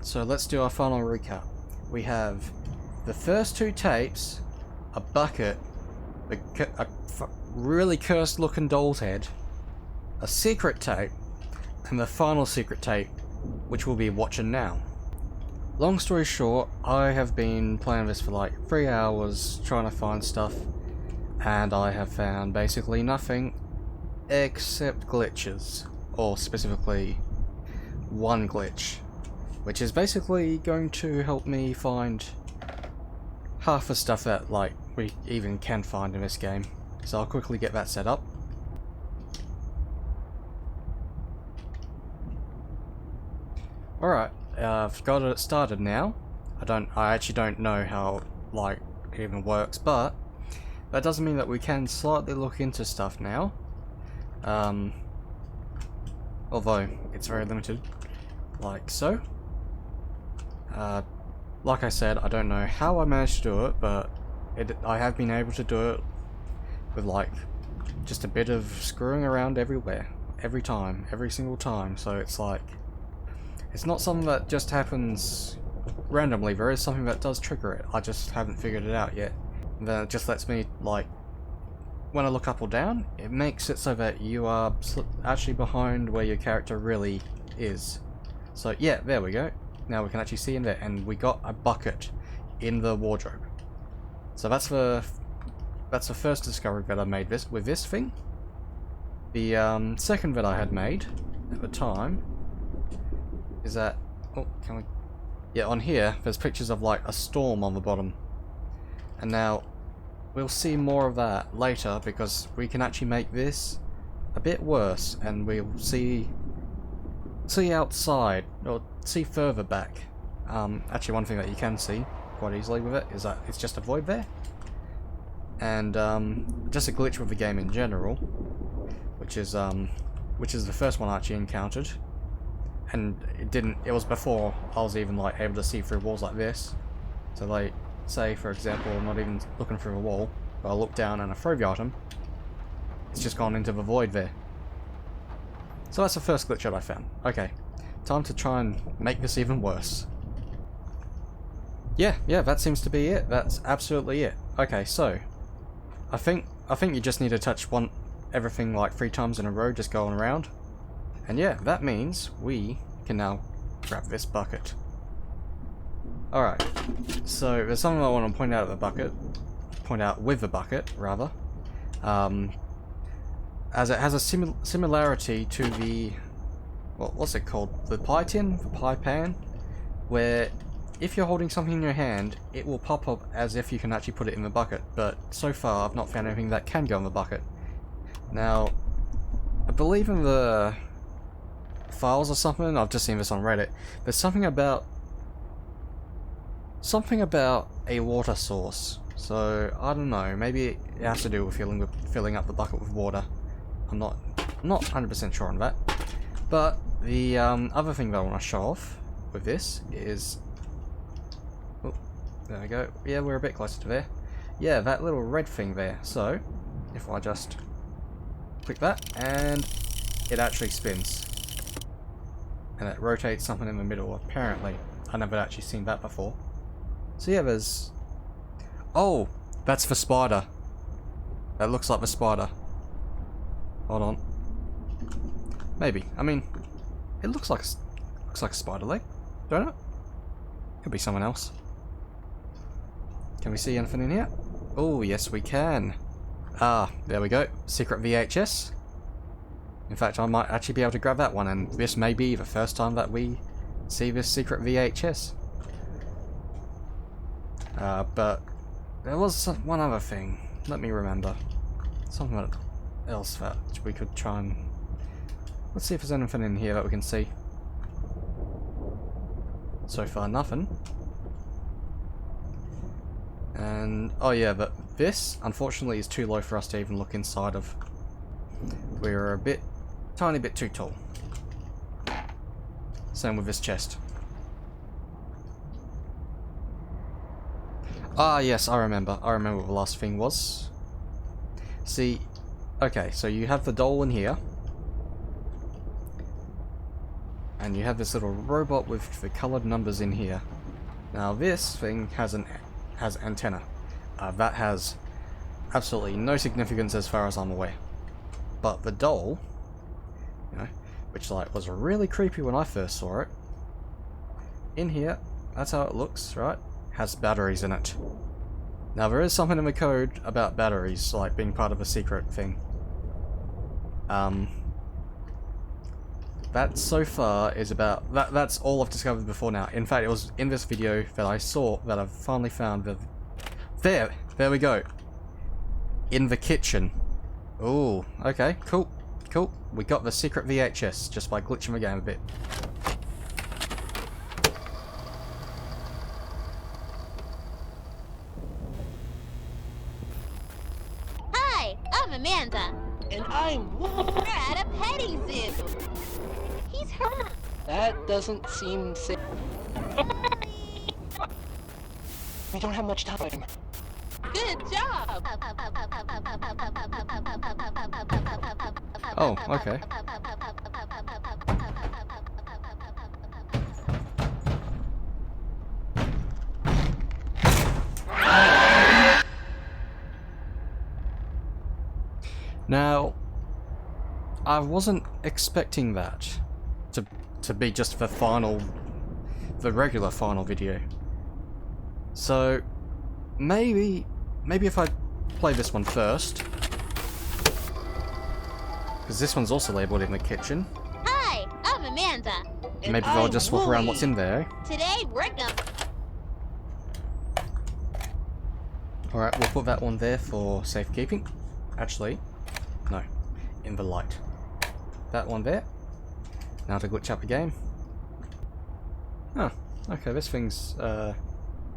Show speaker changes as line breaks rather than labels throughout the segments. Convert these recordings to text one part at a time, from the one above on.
So let's do our final recap. We have the first two tapes, a bucket, a really cursed looking doll's head, a secret tape, and the final secret tape, which we'll be watching now. Long story short, I have been playing this for like 3 hours trying to find stuff, and I have found basically nothing except glitches, or specifically one glitch, which is basically going to help me find half the stuff that like we even can find in this game. So I'll quickly get that set up. Alright, I've got it started now. I actually don't know how like it even works, but that doesn't mean that we can slightly look into stuff now. Although it's very limited, like so. Like I said, I don't know how I managed to do it, but I have been able to do it with like just a bit of screwing around everywhere, every single time. So it's like, it's not something that just happens randomly. There is something that does trigger it. I just haven't figured it out yet. And then it just lets me, like, when I look up or down, it makes it so that you are actually behind where your character really is. So yeah, there we go. Now we can actually see in there, and we got a bucket in the wardrobe. So that's the first discovery that I made with this thing. The second that I had made at the time is that, oh, can we? Yeah, on here there's pictures of like a storm on the bottom, and now we'll see more of that later because we can actually make this a bit worse, and we'll see outside, or see further back. Actually, one thing that you can see quite easily with it is that it's just a void there, and just a glitch with the game in general, which is the first one I actually encountered, and it was before I was even like able to see through walls like this. So like, say for example, I'm not even looking through a wall, but I look down and I throw the item, it's just gone into the void there. So that's the first glitch that I found. Okay, time to try and make this even worse. Yeah, that seems to be it. That's absolutely it. Okay, so I think you just need to touch everything like 3 times in a row, just going around. And yeah, that means we can now grab this bucket. Alright, so there's something I want to point out with the bucket, rather. As it has a similarity to the, what's it called? The pie tin? The pie pan? Where if you're holding something in your hand, it will pop up as if you can actually put it in the bucket. But so far, I've not found anything that can go in the bucket. Now, I believe in the files or something, I've just seen this on Reddit, there's something about a water source. So, I don't know, maybe it has to do with filling up the bucket with water. I'm not 100% sure on that. But the other thing that I want to show off with this is, oh, there we go. Yeah, we're a bit closer to there. Yeah, that little red thing there. So if I just click that, and it actually spins, and it rotates something in the middle. Apparently, I never actually seen that before. So yeah, there's, oh, that's the spider. That looks like the spider. Hold on. Maybe. I mean, it looks like a spider leg, don't it? Could be someone else. Can we see anything in here? Oh, yes we can. Ah, there we go. Secret VHS. In fact, I might actually be able to grab that one, and this may be the first time that we see this secret VHS. But there was one other thing. Let me remember. Something else that we could try and... Let's see if there's anything in here that we can see. So far, nothing. And, oh yeah, but this, unfortunately, is too low for us to even look inside of. We're a tiny bit too tall. Same with this chest. Ah, yes, I remember what the last thing was. See, okay, so you have the doll in here. and you have this little robot with the coloured numbers in here. Now this thing has antenna. That has absolutely no significance as far as I'm aware. But the doll, you know, which like was really creepy when I first saw it, in here, that's how it looks, right? Has batteries in it. Now there is something in the code about batteries, like being part of a secret thing. That so far is about that's all I've discovered before now. In fact, it was in this video that I saw that I've finally found the there we go. In the kitchen. Ooh, okay, cool. We got the secret VHS just by glitching the game a bit.
Hi, I'm Amanda.
And I'm...
We're at a petting zoo. He's hurt.
That doesn't seem safe. We don't have much time.
Good job.
Oh, okay. Now, I wasn't expecting that to be just the regular final video. So maybe if I play this one first, because this one's also labeled in the kitchen.
Hi, I'm Amanda.
Maybe I'll just swap around what's in there.
Today we're gonna...
Alright, we'll put that one there for safekeeping. Actually, no, in the light. That one there. Now to glitch up the game. Oh, okay, this thing's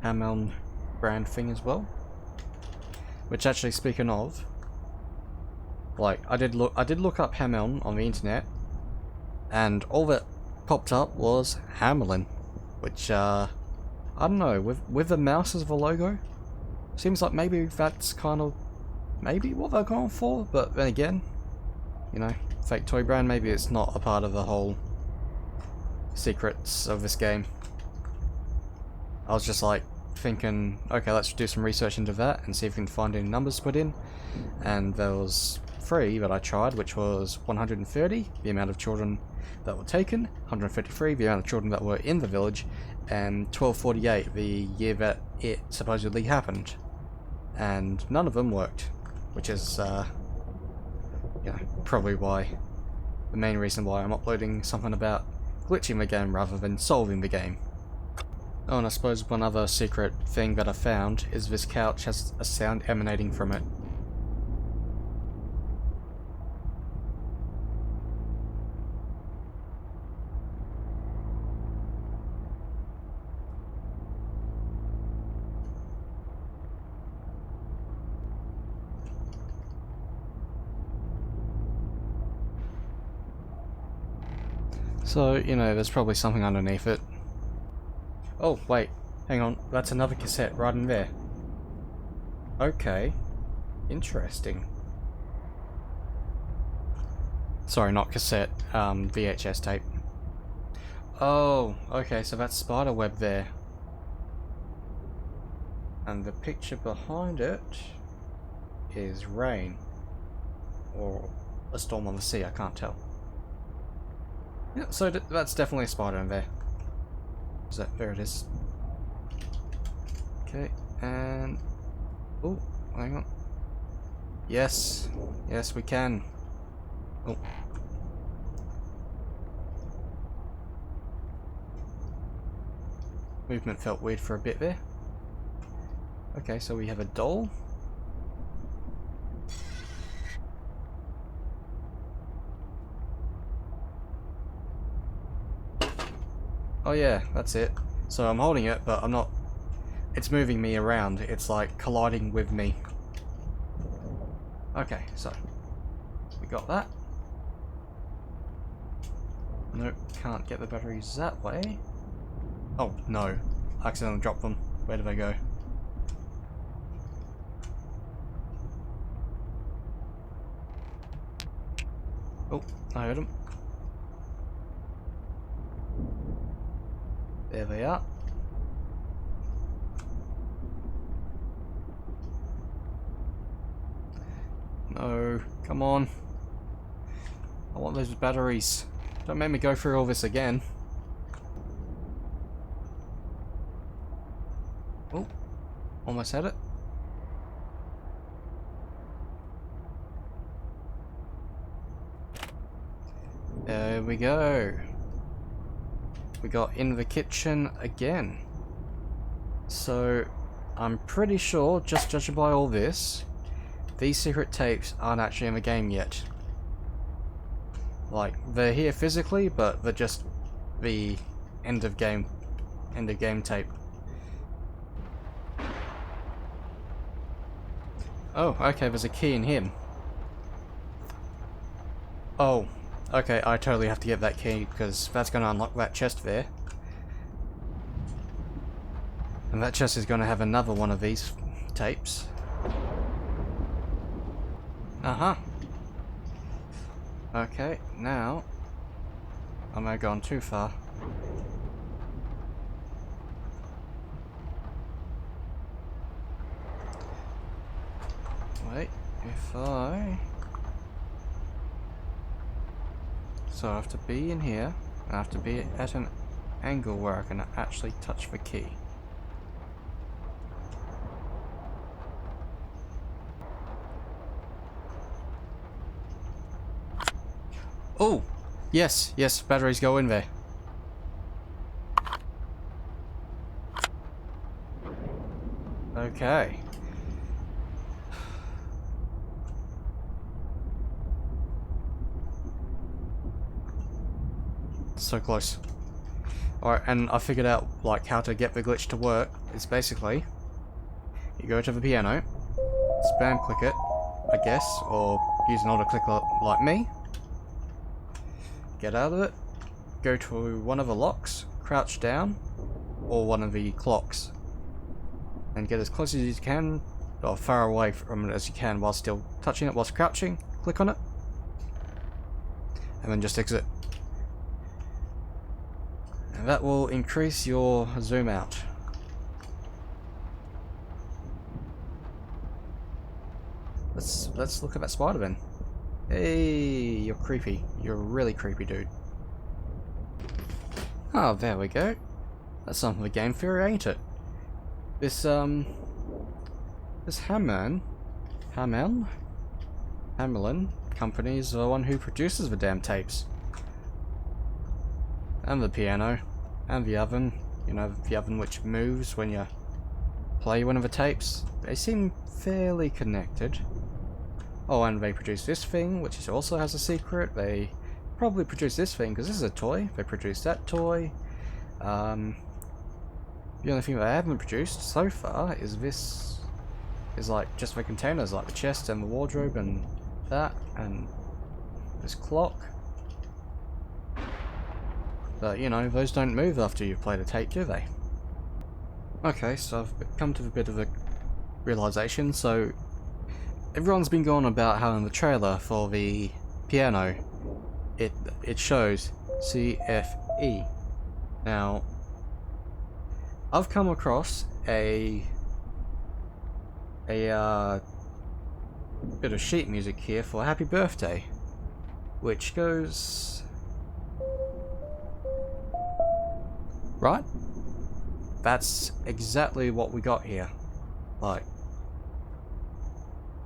Hammeln brand thing as well. Which actually, speaking of, like I did look up Hammeln on the internet, and all that popped up was Hammeln, which I don't know, with the mouse as the logo, seems like maybe that's kind of maybe what they're going for, but then again, you know, fake toy brand, maybe it's not a part of the whole secrets of this game. I was just like thinking, okay, let's do some research into that and see if we can find any numbers to put in, and there was 3 that I tried, which was 130, the amount of children that were taken, 153, the amount of children that were in the village, and 1248, the year that it supposedly happened. And none of them worked, which is, you know, probably why, the main reason why I'm uploading something about glitching the game rather than solving the game. Oh, and I suppose one other secret thing that I found is this couch has a sound emanating from it. So, you know, there's probably something underneath it. Oh, wait, hang on, that's another cassette right in there. Okay, interesting. Sorry, not cassette, VHS tape. Oh, okay, so that's spider web there. And the picture behind it is rain. Or a storm on the sea, I can't tell. Yeah, so that's definitely a spider in there. Is that, there it is. Okay, and... oh, hang on. Yes, yes we can. Oh. Movement felt weird for a bit there. Okay, so we have a doll. Oh yeah, that's it. So I'm holding it, but I'm not... it's moving me around. It's like colliding with me. Okay, so we got that. Nope, can't get the batteries that way. Oh, no. I accidentally dropped them. Where did they go? Oh, I heard them. There they are. No, come on. I want those batteries. Don't make me go through all this again. Oh, almost had it. There we go. We got in the kitchen again. So, I'm pretty sure, just judging by all this, these secret tapes aren't actually in the game yet. Like, they're here physically, but they're just the end of game tape. Oh, okay, there's a key in him. Oh, okay, I totally have to get that key, because that's going to unlock that chest there. And that chest is going to have another one of these tapes. Uh-huh. Okay, now I may have gone too far. Wait, if I... So I have to be in here, and I have to be at an angle where I can actually touch the key. Oh! Yes, yes, batteries go in there. Okay. So close. Alright, and I figured out like how to get the glitch to work. It's basically you go to the piano, spam click it, I guess, or use an auto clicker like me. Get out of it, go to one of the locks, crouch down, or one of the clocks, and get as close as you can, or far away from it as you can while still touching it whilst crouching, click on it, and then just exit. And that will increase your zoom out. Let's look at that spider then. Hey, you're creepy. You're a really creepy dude. Oh, there we go. That's something of a game theory, ain't it? This Hamelin company is the one who produces the damn tapes. And the piano. And the oven. You know, the oven which moves when you play one of the tapes. They seem fairly connected. Oh, and they produce this thing, which also has a secret. They probably produce this thing, because this is a toy. They produce that toy. The only thing they haven't produced so far is this. Is like just the containers, like the chest and the wardrobe and that, and this clock. But, you know, those don't move after you've played a tape, do they? Okay, so I've come to a bit of a realization. So everyone's been going about how in the trailer for the piano it shows CFE. Now, I've come across a bit of sheet music here for Happy Birthday, which goes right. That's exactly what we got here. Like,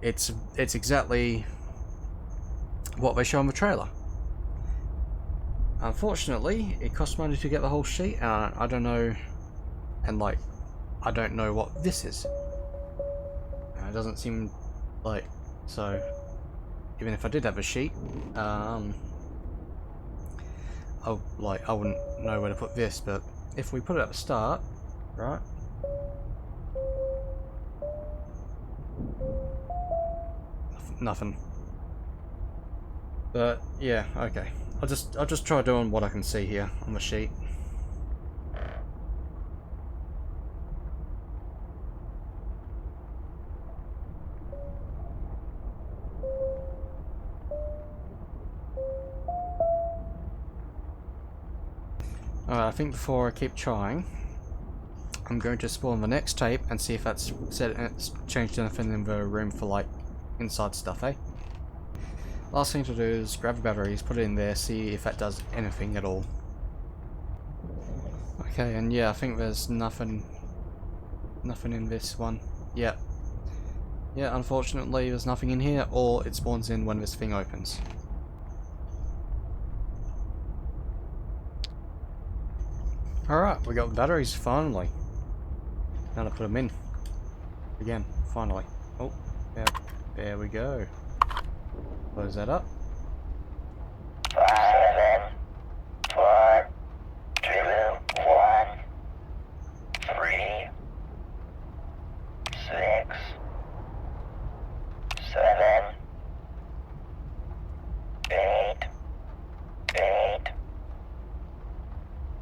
it's exactly what they show in the trailer. Unfortunately, it costs money to get the whole sheet, and I don't know, and like, I don't know what this is. And it doesn't seem like, so, even if I did have a sheet, I wouldn't know where to put this, but if we put it at the start, right? Nothing. But yeah, okay. I'll just try doing what I can see here on the sheet. Alright, I think before I keep trying, I'm going to spawn the next tape and see if that's changed anything in the room for like inside stuff, eh? Last thing to do is grab the batteries, put it in there, see if that does anything at all. Okay, and yeah, I think there's nothing in this one. Yeah. Yeah, unfortunately there's nothing in here, or it spawns in when this thing opens. Alright, we got the batteries finally. Now to put them in. Again, finally. Oh, yeah, there we go. Close that up.
5, 4, 2, 1, 3, 6, 7, 8, 8.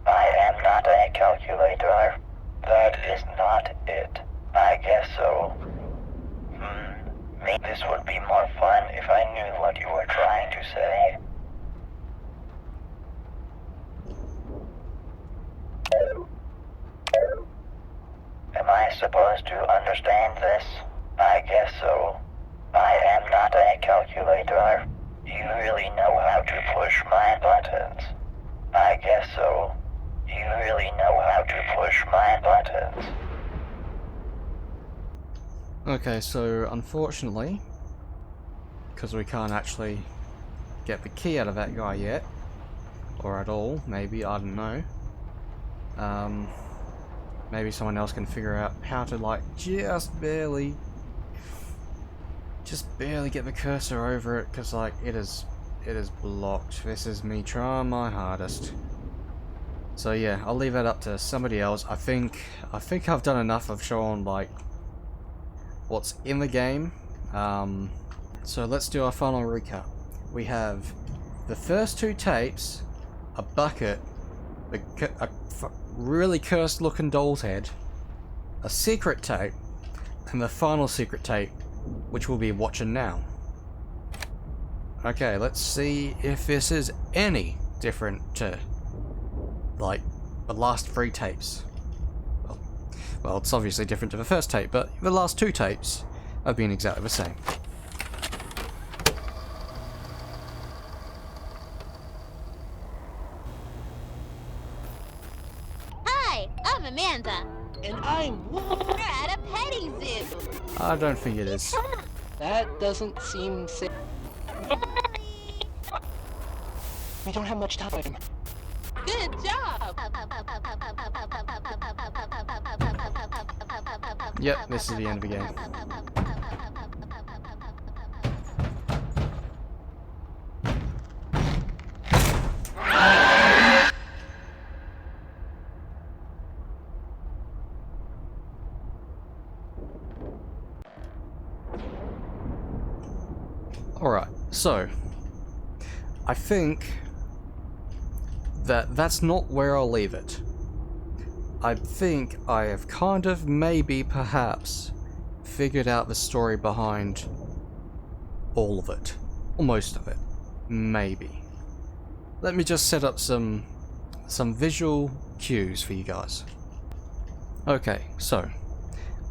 I am not a calculator. That is not it. I guess so. Maybe this would be more fun if I knew what you were trying to say. Am I supposed to understand this? I guess so. I am not a calculator. You really know how to push my buttons. I guess so. You really know how to push my buttons.
Okay, so unfortunately, because we can't actually get the key out of that guy yet, or at all, maybe, I don't know. Maybe someone else can figure out how to like just barely get the cursor over it, because like it is blocked. This is me trying my hardest. So yeah, I'll leave that up to somebody else. I think I've done enough of showing like what's in the game. So let's do our final recap. We have the first two tapes, a bucket, a really cursed looking doll's head, a secret tape, and the final secret tape, which we'll be watching now. Okay, let's see if this is any different to like the last three tapes. Well, it's obviously different to the first tape, but the last two tapes have been exactly the same.
Hi, I'm Amanda.
And I'm...
We're at a petting zoo.
I don't think it is.
That doesn't seem safe. We don't have much time.
Good job.
Yep, this is the end of the game. Alright, so I think that's not where I'll leave it. I think I have kind of maybe perhaps figured out the story behind all of it. Or most of it. Maybe. Let me just set up some visual cues for you guys. Okay, so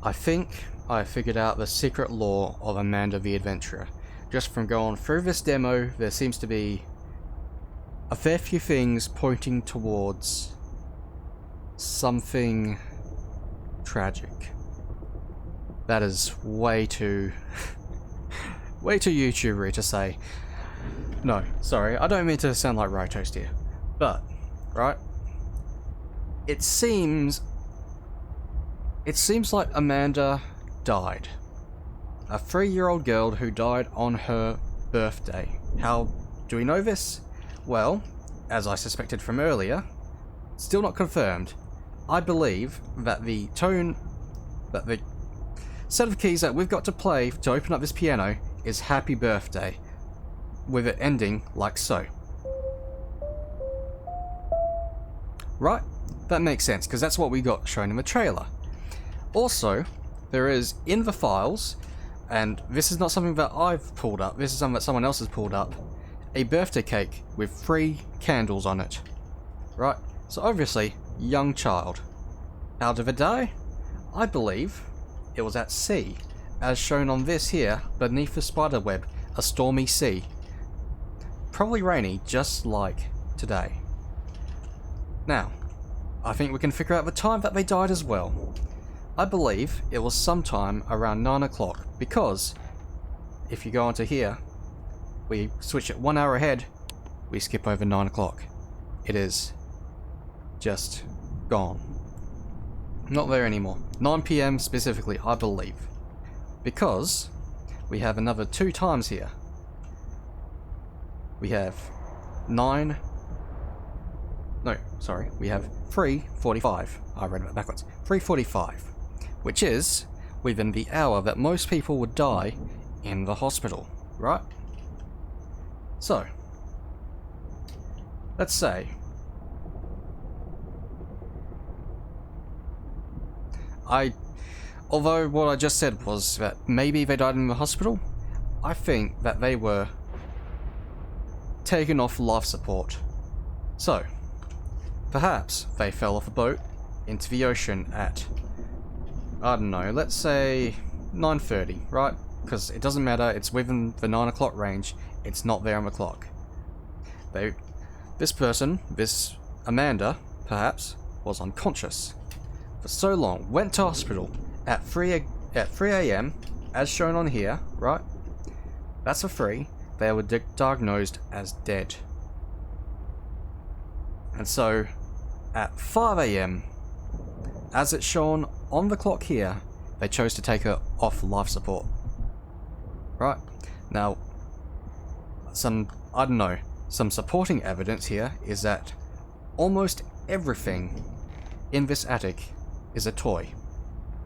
I think I figured out the secret lore of Amanda the Adventurer. Just from going through this demo, there seems to be a fair few things pointing towards something tragic. That is way too YouTubery to say. No, sorry, I don't mean to sound like Rytoast here. But, right? It seems like Amanda died. A 3-year-old girl who died on her birthday. How do we know this? Well, as I suspected from earlier, still not confirmed, I believe that the set of keys that we've got to play to open up this piano is Happy Birthday, with it ending like so. Right? That makes sense, because that's what we got shown in the trailer. Also, there is in the files, and this is not something that I've pulled up, this is something that someone else has pulled up, a birthday cake with 3 candles on it. Right? So obviously, young child. How did it die? I believe it was at sea, as shown on this here, beneath the spider web, a stormy sea. Probably rainy, just like today. Now, I think we can figure out the time that they died as well. I believe it was sometime around 9 o'clock, because if you go onto here, we switch it 1 hour ahead, we skip over 9 o'clock. It is just gone. Not there anymore. 9 PM specifically, I believe. Because we have another 2 times here. We have 9... No, sorry. We have 3:45. I read it backwards. 3:45. Which is within the hour that most people would die in the hospital, right? So, let's say although what I just said was that maybe they died in the hospital, I think that they were taken off life support. So, perhaps they fell off a boat into the ocean at, I don't know, let's say 9:30, right? Because it doesn't matter, it's within the 9 o'clock range, it's not there on the clock. This person, this Amanda, perhaps, was unconscious for so long, went to hospital at 3 AM, as shown on here, right? That's for 3. They were diagnosed as dead. And so, at 5 AM, as it's shown on the clock here, they chose to take her off life support. Right? Now, some supporting evidence here is that almost everything in this attic is a toy.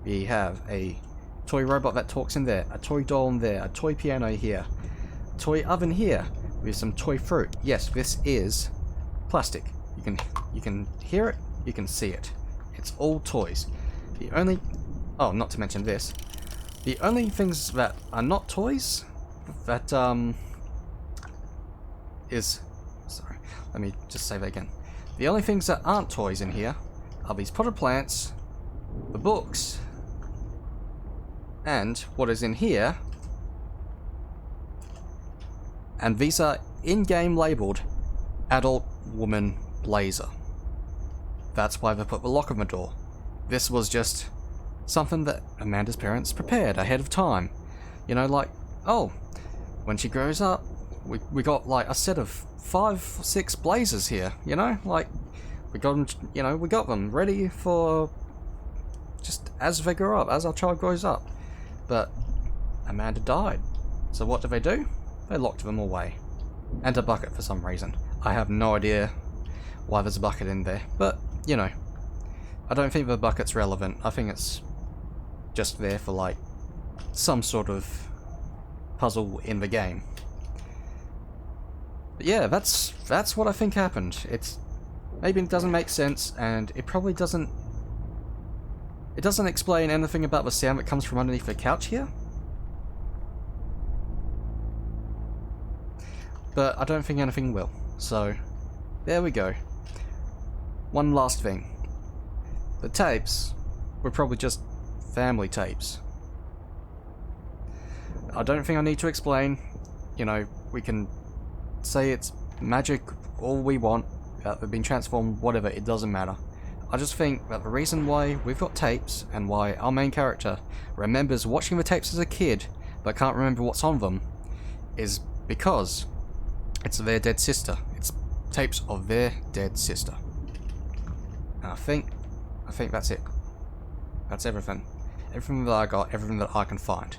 We have a toy robot that talks in there, a toy doll in there, a toy piano here, a toy oven here, with some toy fruit. Yes, this is plastic. You can hear it, you can see it. It's all toys. The only... Oh, not to mention this. The only things that are not toys, that, Sorry, let me just say that again. The only things that aren't toys in here are these potted plants, the books, and what is in here. And these are in-game labelled Adult Woman Blazer. That's why they put the lock on the door. This was just something that Amanda's parents prepared ahead of time. You know, like, oh, when she grows up, we got like a set of 5 or 6 blazers here, you know? Like, we got them, you know, we got them ready for just as they grow up, as our child grows up. But Amanda died. So what do? They locked them away. And a bucket for some reason. I have no idea why there's a bucket in there, but, you know, I don't think the bucket's relevant. I think it's just there for, like, some sort of puzzle in the game. But yeah, that's what I think happened. Maybe it doesn't make sense, and it probably doesn't... It doesn't explain anything about the sound that comes from underneath the couch here. But I don't think anything will. So, there we go. One last thing. The tapes were probably just family tapes. I don't think I need to explain. You know, we can say it's magic all we want, that they've been transformed, whatever, it doesn't matter. I just think that the reason why we've got tapes, and why our main character remembers watching the tapes as a kid, but can't remember what's on them, is because it's their dead sister. It's tapes of their dead sister. And I think that's it. That's everything. Everything that I got, everything that I can find.